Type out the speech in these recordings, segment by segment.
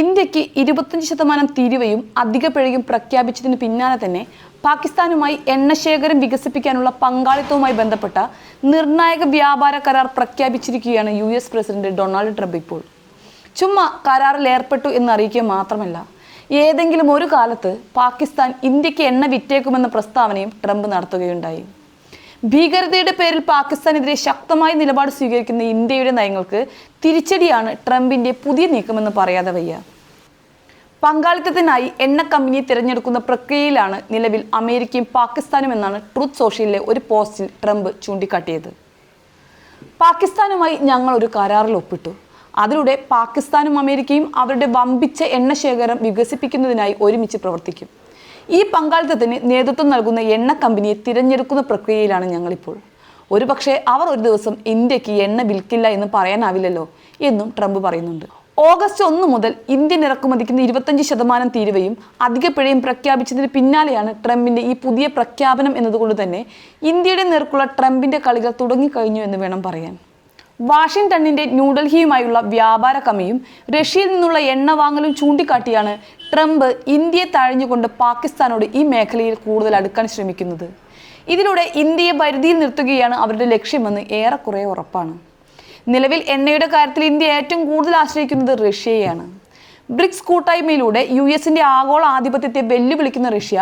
ഇന്ത്യക്ക് 25% തീരുവയും അധിക പിഴയും പ്രഖ്യാപിച്ചതിന് പിന്നാലെ തന്നെ പാകിസ്ഥാനുമായി എണ്ണശേഖരം വികസിപ്പിക്കാനുള്ള പങ്കാളിത്തവുമായി ബന്ധപ്പെട്ട നിർണായക വ്യാപാര കരാർ പ്രഖ്യാപിച്ചിരിക്കുകയാണ് US പ്രസിഡന്റ് ഡൊണാൾഡ് ട്രംപ് ഇപ്പോൾ. ചുമ്മാ കരാറിൽ ഏർപ്പെട്ടു എന്നറിയിക്കുക മാത്രമല്ല, ഏതെങ്കിലും ഒരു കാലത്ത് പാകിസ്ഥാൻ ഇന്ത്യക്ക് എണ്ണ വിറ്റേക്കുമെന്ന പ്രസ്താവനയും ട്രംപ് നടത്തുകയുണ്ടായി. ഭീകരതയുടെ പേരിൽ പാകിസ്ഥാനെതിരെ ശക്തമായ നിലപാട് സ്വീകരിക്കുന്ന ഇന്ത്യയുടെ നയങ്ങൾക്ക് തിരിച്ചടിയാണ് ട്രംപിന്റെ പുതിയ നീക്കമെന്ന് പറയാതെ വയ്യ. പങ്കാളിത്തത്തിനായി എണ്ണ കമ്പനിയെ തിരഞ്ഞെടുക്കുന്ന പ്രക്രിയയിലാണ് നിലവിൽ അമേരിക്കയും പാകിസ്ഥാനും എന്നാണ് ട്രൂത്ത് സോഷ്യലിലെ ഒരു പോസ്റ്റിൽ ട്രംപ് ചൂണ്ടിക്കാട്ടിയത്. പാകിസ്ഥാനുമായി ഞങ്ങൾ ഒരു കരാറിൽ ഒപ്പിട്ടു. അതിലൂടെ പാകിസ്ഥാനും അമേരിക്കയും അവരുടെ വമ്പിച്ച എണ്ണ ശേഖരം വികസിപ്പിക്കുന്നതിനായി ഒരുമിച്ച് പ്രവർത്തിക്കും. ഈ പങ്കാളിത്തത്തിന് നേതൃത്വം നൽകുന്ന എണ്ണ കമ്പനിയെ തിരഞ്ഞെടുക്കുന്ന പ്രക്രിയയിലാണ് ഞങ്ങളിപ്പോൾ. ഒരുപക്ഷെ അവർ ഒരു ദിവസം ഇന്ത്യക്ക് എണ്ണ വിൽക്കില്ല എന്ന് പറയാനാവില്ലല്ലോ എന്നും ട്രംപ് പറയുന്നുണ്ട്. ഓഗസ്റ്റ് 1 മുതൽ ഇന്ത്യൻ ഇറക്കുമതിക്കുന്ന 25% തീരുവയും അധിക പിഴയും പ്രഖ്യാപിച്ചതിന് പിന്നാലെയാണ് ട്രംപിന്റെ ഈ പുതിയ പ്രഖ്യാപനം എന്നതുകൊണ്ട് തന്നെ ഇന്ത്യയുടെ നേർക്കുള്ള ട്രംപിന്റെ കളികൾ തുടങ്ങിക്കഴിഞ്ഞു എന്ന് വേണം പറയാൻ. വാഷിംഗ്ടണിന്റെ ന്യൂഡൽഹിയുമായുള്ള വ്യാപാര കമ്മിയും റഷ്യയിൽ നിന്നുള്ള എണ്ണ വാങ്ങലും ചൂണ്ടിക്കാട്ടിയാണ് ട്രംപ് ഇന്ത്യയെ തഴഞ്ഞുകൊണ്ട് പാകിസ്ഥാനോട് ഈ മേഖലയിൽ കൂടുതൽ അടുക്കാൻ ശ്രമിക്കുന്നത്. ഇതിലൂടെ ഇന്ത്യയെ പരിധിയിൽ നിർത്തുകയാണ് അവരുടെ ലക്ഷ്യമെന്ന് ഏറെക്കുറെ ഉറപ്പാണ്. നിലവിൽ എണ്ണയുടെ കാര്യത്തിൽ ഇന്ത്യ ഏറ്റവും കൂടുതൽ ആശ്രയിക്കുന്നത് റഷ്യയെയാണ്. ബ്രിക്സ് കൂട്ടായ്മയിലൂടെ US-ന്റെ ആഗോള ആധിപത്യത്തെ വെല്ലുവിളിക്കുന്ന റഷ്യ,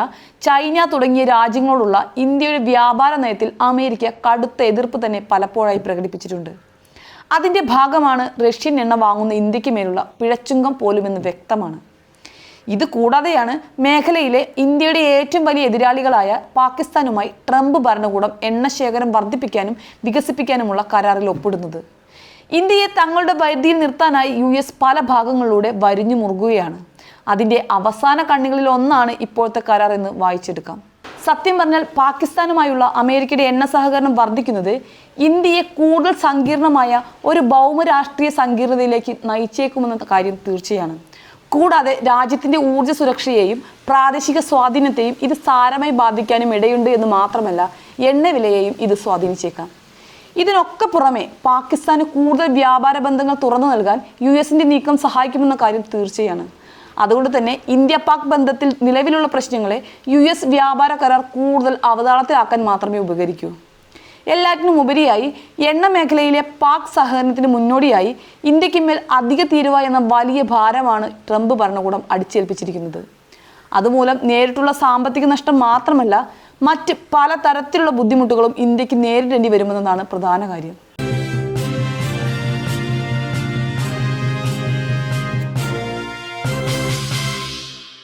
ചൈന തുടങ്ങിയ രാജ്യങ്ങളോടുള്ള ഇന്ത്യയുടെ വ്യാപാര നയത്തിൽ അമേരിക്ക കടുത്ത എതിർപ്പ് തന്നെ പലപ്പോഴായി പ്രകടിപ്പിച്ചിട്ടുണ്ട്. അതിൻ്റെ ഭാഗമാണ് റഷ്യൻ എണ്ണ വാങ്ങുന്ന ഇന്ത്യക്ക് മേലുള്ള പിഴച്ചുങ്കം പോലുമെന്ന് വ്യക്തമാണ്. ഇത് കൂടാതെയാണ് മേഖലയിലെ ഇന്ത്യയുടെ ഏറ്റവും വലിയ എതിരാളികളായ പാകിസ്ഥാനുമായി ട്രംപ് ഭരണകൂടം എണ്ണ ശേഖരം വർദ്ധിപ്പിക്കാനും വികസിപ്പിക്കാനുമുള്ള കരാറിൽ ഒപ്പിടുന്നത്. ഇന്ത്യയെ തങ്ങളുടെ പരിധിയിൽ നിർത്താനായി US പല ഭാഗങ്ങളിലൂടെ വരിഞ്ഞു മുറുകുകയാണ്. അതിൻ്റെ അവസാന കണ്ണികളിൽ ഒന്നാണ് ഇപ്പോഴത്തെ കരാർ എന്ന് വായിച്ചെടുക്കാം. സത്യം പറഞ്ഞാൽ പാകിസ്ഥാനുമായുള്ള അമേരിക്കയുടെ എണ്ണ സഹകരണം വർദ്ധിക്കുന്നത് ഇന്ത്യയെ കൂടുതൽ സങ്കീർണമായ ഒരു ഭൗമരാഷ്ട്രീയ സങ്കീർണതയിലേക്ക് നയിച്ചേക്കുമെന്ന കാര്യം തീർച്ചയാണ്. കൂടാതെ രാജ്യത്തിൻ്റെ ഊർജ്ജ സുരക്ഷയെയും പ്രാദേശിക സ്വാധീനത്തെയും ഇത് സാരമായി ബാധിക്കാനും ഇടയുണ്ട് എന്ന് മാത്രമല്ല, എണ്ണ വിലയെയും ഇത് സ്വാധീനിച്ചേക്കാം. ഇതിനൊക്കെ പുറമെ പാകിസ്ഥാന് കൂടുതൽ വ്യാപാര ബന്ധങ്ങൾ തുറന്നു നൽകാൻ US-ന്റെ നീക്കം സഹായിക്കുമെന്ന കാര്യം തീർച്ചയാണ്. അതുകൊണ്ട് തന്നെ ഇന്ത്യ പാക് ബന്ധത്തിൽ നിലവിലുള്ള പ്രശ്നങ്ങളെ US വ്യാപാര കരാർ കൂടുതൽ അവതാളത്തിലാക്കാൻ മാത്രമേ ഉപകരിക്കൂ. എല്ലാറ്റിനും ഉപരിയായി എണ്ണ മേഖലയിലെ പാക് സഹകരണത്തിന് മുന്നോടിയായി ഇന്ത്യക്ക് മേൽ അധിക തീരുവ എന്ന വലിയ ഭാരമാണ് ട്രംപ് ഭരണകൂടം അടിച്ചേൽപ്പിച്ചിരിക്കുന്നത്. അതുമൂലം നേരിട്ടുള്ള സാമ്പത്തിക നഷ്ടം മാത്രമല്ല, മറ്റ് പല തരത്തിലുള്ള ബുദ്ധിമുട്ടുകളും ഇന്ത്യക്ക് നേരിടേണ്ടി വരുമെന്നതാണ് പ്രധാന കാര്യം.